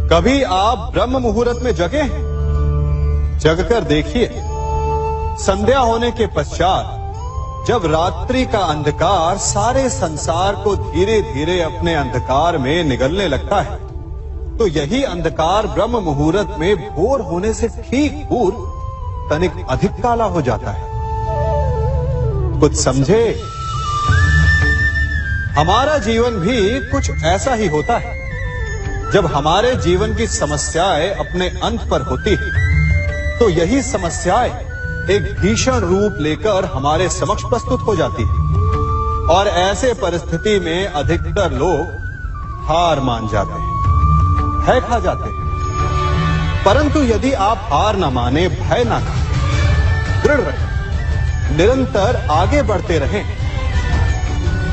कभी आप ब्रह्म मुहूर्त में जगे हैं? जगकर देखिए, संध्या होने के पश्चात जब रात्रि का अंधकार सारे संसार को धीरे धीरे अपने अंधकार में निगलने लगता है, तो यही अंधकार ब्रह्म मुहूर्त में भोर होने से ठीक पूर्व तनिक अधिक काला हो जाता है। कुछ समझे? हमारा जीवन भी कुछ ऐसा ही होता है। जब हमारे जीवन की समस्याएं अपने अंत पर होती है, तो यही समस्याएं एक भीषण रूप लेकर हमारे समक्ष प्रस्तुत हो जाती है और ऐसे परिस्थिति में अधिकतर लोग हार मान जाते हैं, भय खा जाते हैं। परंतु यदि आप हार न माने, भय न खाएं, दृढ़ रहें, निरंतर आगे बढ़ते रहें,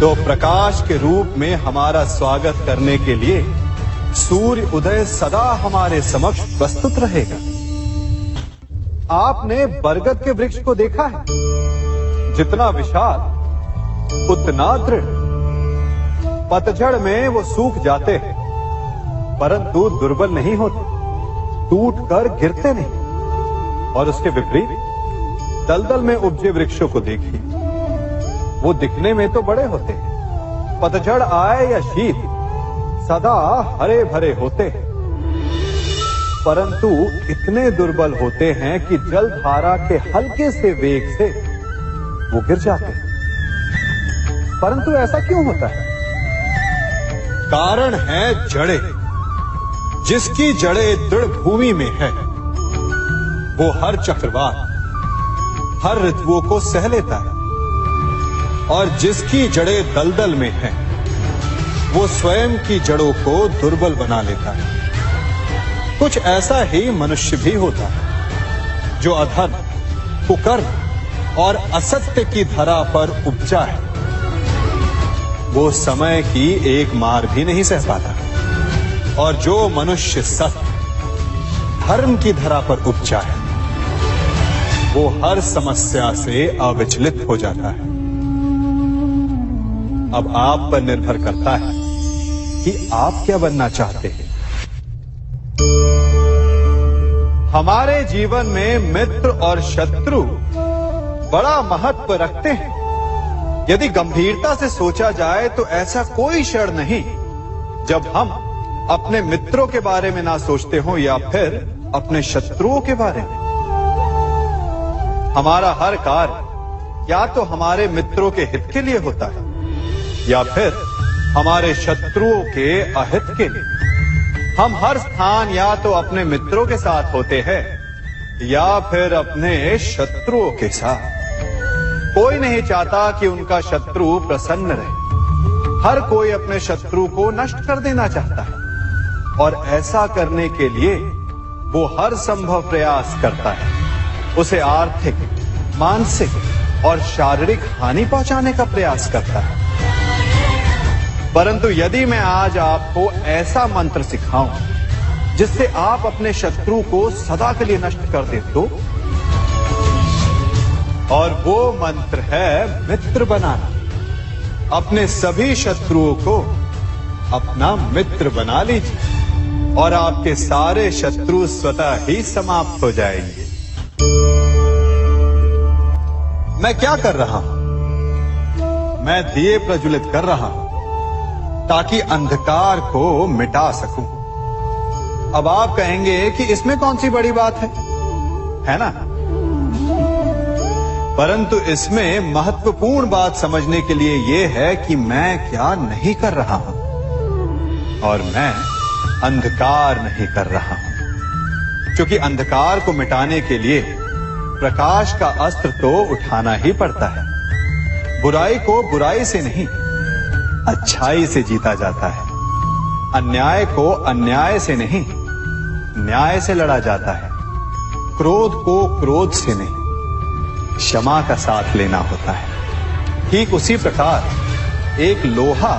तो प्रकाश के रूप में हमारा स्वागत करने के लिए सूर्य उदय सदा हमारे समक्ष प्रस्तुत रहेगा। आपने बरगद के वृक्ष को देखा है? जितना विशाल उतना दृढ़। पतझड़ में वो सूख जाते हैं, परंतु दुर्बल नहीं होते, टूटकर गिरते नहीं। और उसके विपरीत दलदल में उपजे वृक्षों को देखिए, वो दिखने में तो बड़े होते हैं, पतझड़ आए या शीत सदा हरे भरे होते हैं, परंतु इतने दुर्बल होते हैं कि जलधारा के हल्के से वेग से वो गिर जाते हैं। परंतु ऐसा क्यों होता है? कारण है जड़ें। जिसकी जड़ें दृढ़ भूमि में है, वो हर चक्रवात, हर ऋतुओं को सह लेता है, और जिसकी जड़ें दलदल में है, वो स्वयं की जड़ों को दुर्बल बना लेता है। कुछ ऐसा ही मनुष्य भी होता है, जो अधर्म, कुकर्म और असत्य की धरा पर उपजा है। वो समय की एक मार भी नहीं सह पाता, और जो मनुष्य सत्य, धर्म की धरा पर उपजा है, वो हर समस्या से अविचलित हो जाता है। अब आप पर निर्भर करता है कि आप क्या बनना चाहते हैं। हमारे जीवन में मित्र और शत्रु बड़ा महत्व रखते हैं। यदि गंभीरता से सोचा जाए तो ऐसा कोई क्षण नहीं जब हम अपने मित्रों के बारे में ना सोचते हो या फिर अपने शत्रुओं के बारे में। हमारा हर कार्य या तो हमारे मित्रों के हित के लिए होता है या फिर हमारे शत्रुओं के अहित के लिए। हम हर स्थान या तो अपने मित्रों के साथ होते हैं या फिर अपने शत्रुओं के साथ। कोई नहीं चाहता कि उनका शत्रु प्रसन्न रहे। हर कोई अपने शत्रु को नष्ट कर देना चाहता है, और ऐसा करने के लिए वो हर संभव प्रयास करता है। उसे आर्थिक, मानसिक और शारीरिक हानि पहुंचाने का प्रयास करता है। परंतु यदि मैं आज आपको ऐसा मंत्र सिखाऊं जिससे आप अपने शत्रु को सदा के लिए नष्ट कर दे तो, और वो मंत्र है मित्र बनाना। अपने सभी शत्रुओं को अपना मित्र बना लीजिए और आपके सारे शत्रु स्वतः ही समाप्त हो जाएंगे। मैं क्या कर रहा हूं? मैं दिए प्रज्वलित कर रहा हूं ताकि अंधकार को मिटा सकूं। अब आप कहेंगे कि इसमें कौन सी बड़ी बात है ना? परंतु इसमें महत्वपूर्ण बात समझने के लिए यह है कि मैं क्या नहीं कर रहा हूं, और मैं अंधकार नहीं कर रहा हूं। क्योंकि अंधकार को मिटाने के लिए प्रकाश का अस्त्र तो उठाना ही पड़ता है। बुराई को बुराई से नहीं, अच्छाई से जीता जाता है। अन्याय को अन्याय से नहीं, न्याय से लड़ा जाता है। क्रोध को क्रोध से नहीं, क्षमा का साथ लेना होता है। ठीक उसी प्रकार एक लोहा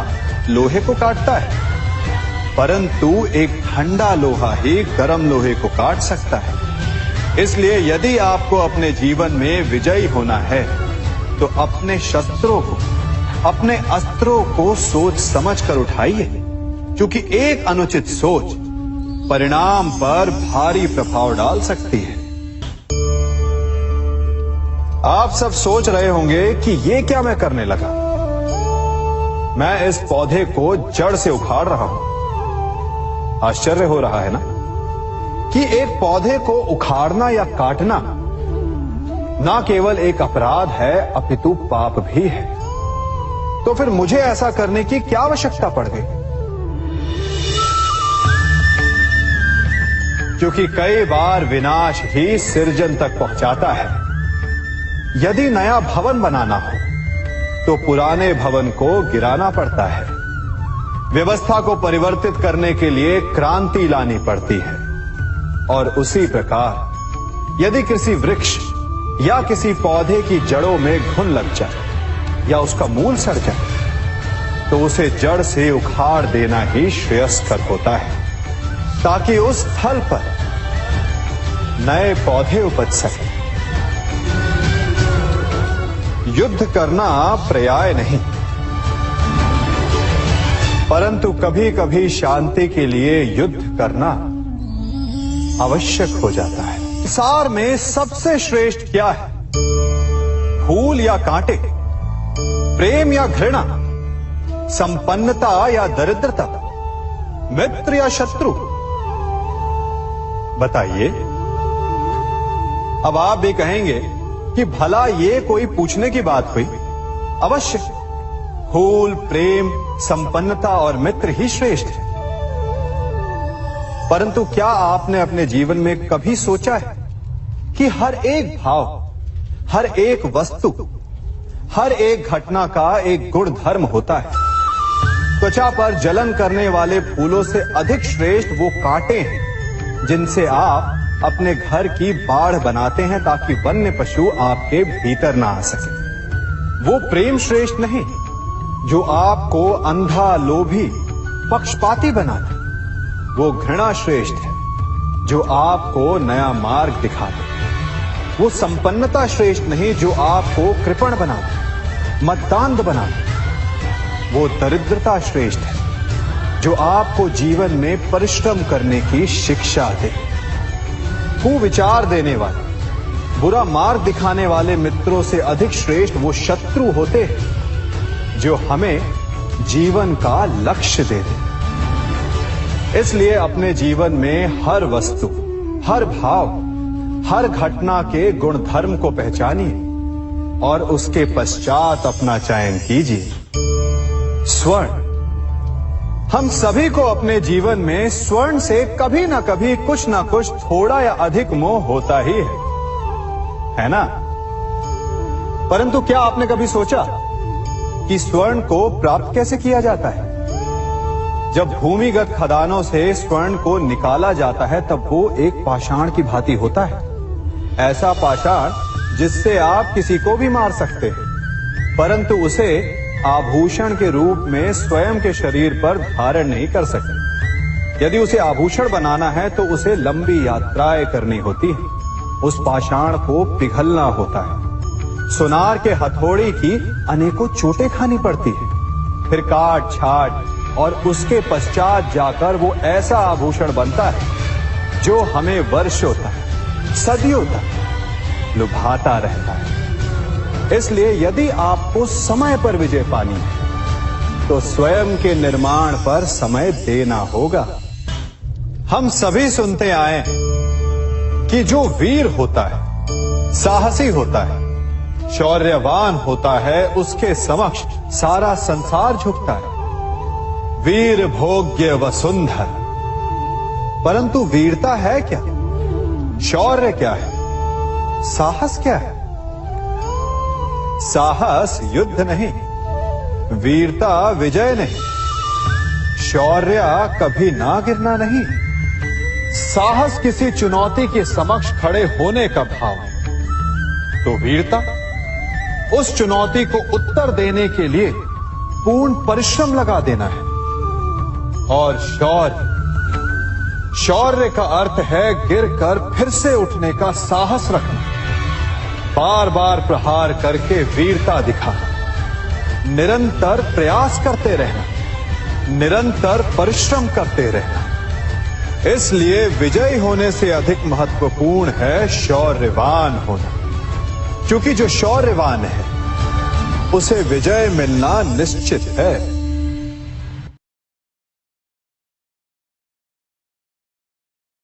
लोहे को काटता है, परंतु एक ठंडा लोहा ही गर्म लोहे को काट सकता है। इसलिए यदि आपको अपने जीवन में विजयी होना है, तो अपने शस्त्रों को, अपने अस्त्रों को सोच समझ कर उठाइए, क्योंकि एक अनुचित सोच परिणाम पर भारी प्रभाव डाल सकती है। आप सब सोच रहे होंगे कि ये क्या मैं करने लगा। मैं इस पौधे को जड़ से उखाड़ रहा हूं। आश्चर्य हो रहा है ना कि एक पौधे को उखाड़ना या काटना ना केवल एक अपराध है अपितु पाप भी है। तो फिर मुझे ऐसा करने की क्या आवश्यकता पड़ गई? क्योंकि कई बार विनाश ही सृजन तक पहुंचाता है। यदि नया भवन बनाना हो तो पुराने भवन को गिराना पड़ता है। व्यवस्था को परिवर्तित करने के लिए क्रांति लानी पड़ती है। और उसी प्रकार यदि किसी वृक्ष या किसी पौधे की जड़ों में घुन लग जाए या उसका मूल सड़ जाए तो उसे जड़ से उखाड़ देना ही श्रेयस्कर होता है, ताकि उस स्थल पर नए पौधे उपज सके। युद्ध करना पर्याय नहीं, परंतु कभी कभी शांति के लिए युद्ध करना आवश्यक हो जाता है। संसार में सबसे श्रेष्ठ क्या है? फूल या कांटे, प्रेम या घृणा, संपन्नता या दरिद्रता, मित्र या शत्रु? बताइए। अब आप भी कहेंगे कि भला ये कोई पूछने की बात हुई? अवश्य, फूल, प्रेम, संपन्नता और मित्र ही श्रेष्ठ है। परंतु क्या आपने अपने जीवन में कभी सोचा है कि हर एक भाव, हर एक वस्तु, हर एक घटना का एक गुण धर्म होता है? त्वचा पर जलन करने वाले फूलों से अधिक श्रेष्ठ वो कांटे हैं जिनसे आप अपने घर की बाढ़ बनाते हैं ताकि वन्य पशु आपके भीतर ना आ सके। वो प्रेम श्रेष्ठ नहीं जो आपको अंधा, लोभी, पक्षपाती बनाता। वो घृणा श्रेष्ठ है जो आपको नया मार्ग दिखाते। वो संपन्नता श्रेष्ठ नहीं जो आपको कृपण बनाते, मतदान बनाते। वो दरिद्रता श्रेष्ठ है जो आपको जीवन में परिश्रम करने की शिक्षा दे। कुविचार देने वाले, बुरा मार्ग दिखाने वाले मित्रों से अधिक श्रेष्ठ वो शत्रु होते हैं जो हमें जीवन का लक्ष्य दे दे। इसलिए अपने जीवन में हर वस्तु, हर भाव, हर घटना के गुण धर्म को पहचानिए और उसके पश्चात अपना चयन कीजिए। स्वर्ण। हम सभी को अपने जीवन में स्वर्ण से कभी ना कभी कुछ ना कुछ थोड़ा या अधिक मोह होता ही है ना? परंतु क्या आपने कभी सोचा कि स्वर्ण को प्राप्त कैसे किया जाता है? जब भूमिगत खदानों से स्वर्ण को निकाला जाता है तब वो एक पाषाण की भांति होता है। ऐसा पाषाण जिससे आप किसी को भी मार सकते हैं, परंतु उसे आभूषण के रूप में स्वयं के शरीर पर धारण नहीं कर सकते। यदि उसे आभूषण बनाना है तो उसे लंबी यात्राएं करनी होती है। उस पाषाण को पिघलना होता है। सुनार के हथौड़ी की अनेकों चोटें खानी पड़ती है, फिर काट छाट और उसके पश्चात जाकर वो ऐसा आभूषण बनता है जो हमें वर्षों तक, सदियों तक लुभाता रहता है। इसलिए यदि आपको समय पर विजय पानी है तो स्वयं के निर्माण पर समय देना होगा। हम सभी सुनते आए कि जो वीर होता है, साहसी होता है, शौर्यवान होता है, उसके समक्ष सारा संसार झुकता है। वीर भोग्य वसुंधर। परंतु वीरता है क्या? शौर्य क्या है? साहस क्या है? साहस युद्ध नहीं, वीरता विजय नहीं, शौर्य कभी ना गिरना नहीं। साहस किसी चुनौती के समक्ष खड़े होने का भाव है, तो वीरता उस चुनौती को उत्तर देने के लिए पूर्ण परिश्रम लगा देना है। और शौर्य का अर्थ है गिरकर फिर से उठने का साहस रखना, बार बार प्रहार करके वीरता दिखाना, निरंतर प्रयास करते रहना, निरंतर परिश्रम करते रहना। इसलिए विजयी होने से अधिक महत्वपूर्ण है शौर्यवान होना, क्योंकि जो शौर्यवान है उसे विजय मिलना निश्चित है।